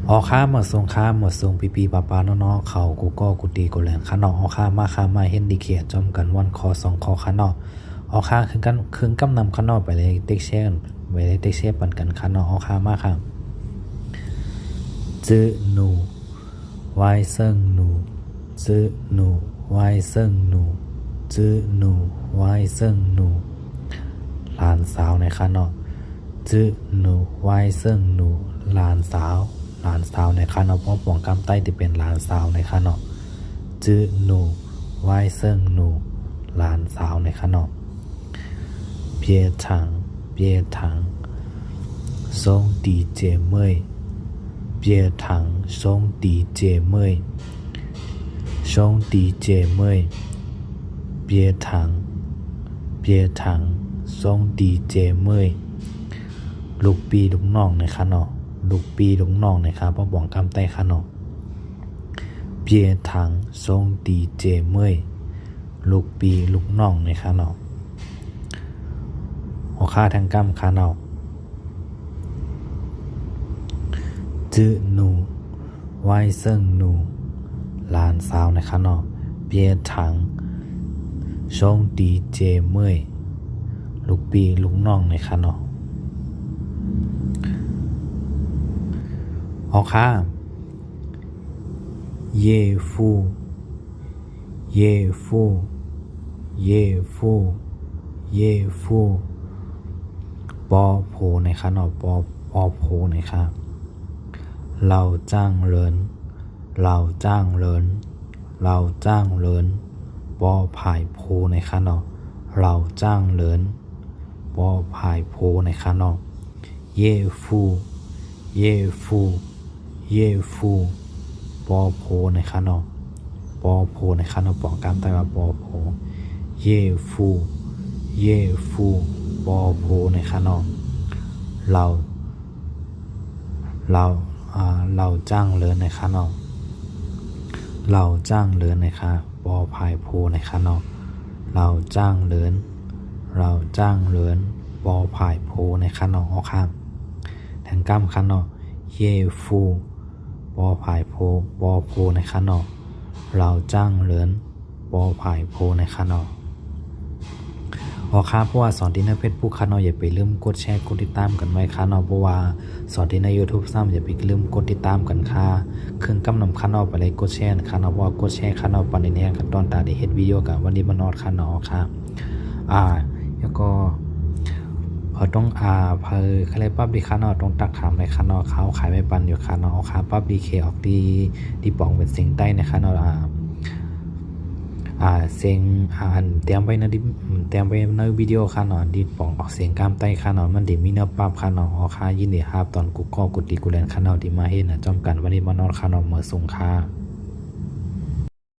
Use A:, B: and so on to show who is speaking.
A: ออข้าหมดทรงข้าหมดทรงปีปีปาปาน้อๆเขากูก็กูตีกูแหลนข้านอออข้ามาเห็นดีเขียจอมกันวันคอสองคอข้านอออข้าคืนกำนำข้านอไปเลยเต็กเช่นไปเลยเต็กเช่ปันกันข้านอออข้ามาค่ะจื้อหนูไว้เซิงหนูจื้อหนูไว้เซิงหนูจื้อหนูไว้เซิงหนูหลานสาวในข้านอจื้อหนูไว้เซิงหนูหลานสาวในข้านอเพราะป่วงกำใต้ที่เป็นหลานสาวในข้านอจื้อหนูไว้เซิงหนูหลานสาวในข้านอเปียถังทรงดีเจเมยเปียถังทรงดีเจเมยทรงดีเจเมยเปียถังทรงดีเจเมยลูกปีลูกน้องในข้านอลูกปีลูกน้องนะครับเพราะบ่องกำใต้ข้านอเปียถังทรงดีเจเมยลูกปีลูกน้องในข้านอหัวข้าทางกำข้านอจื้อหนูไว้เซิงหนูหลานสาวในข้านอเปียถังทรงดีเจเมยลูกปีลูกน้องในข้านอออข้าเย่ฟูปอโผในข้านอปอโผในข้าเราจ้างเลินปอผายโพในข้านอเราจ้างเลินปอผายโพในข้านอเย่ฟูปอโพในข้านอปอโพในข้านอปอกามใต้ว่าปอโพเย่ฟูปอโพในข้านอเราจ้างเลินในข้านอเราจ้างเลินในข้าปอพายโพในข้านอเราจ้างเลินปอพายโพในข้านอออกข้ามแทงก้ามข้านอเย่ฟูปอพายโพปอโพในข้านอเราจ้างเลินปอพายโพในข้านอออค่ะเพราะว่าสอนที่ในเพจผู้ข้านออย่าไปลืมกดแชร์กดติดตามกันไว้ข้านอเพราะว่าสอนที่ใน YouTube ซ้ำอย่าไปลืมกดติดตามกันค่ะเครื่องกำนำข้านอไปเลยกดแชร์ข้านอเพราะว่ากดแชร์ข้านอปันในเนี่ยกันตอนตาได้เฮ็ดวิดีโอกับวันนี้มานอดข้านอค่ะแล้วก็พอต้องเพอเขาเรียกปั๊บดีข้านอต้องตักขามในข้านอเขาขายไม่ปันอยู่ข้านอค่ะปั๊บดีเคออกดีป่องเป็นเสียงใต้ในข้านอเสียงเตรียมไว้ในวิดีโอค่ะเนาะดีป่องออกเสียงกล้ามใต้ค่ะเนาะมันดีมีเนื้อปั๊บค่ะเนาะค่ะยินดีครับตอนกูก็กดดีกูแลนค่ะเนาะดีมาเฮ็ดนะจอมกันวันนี้มานอนค่ะเนาะเมื่อส่งค่ะ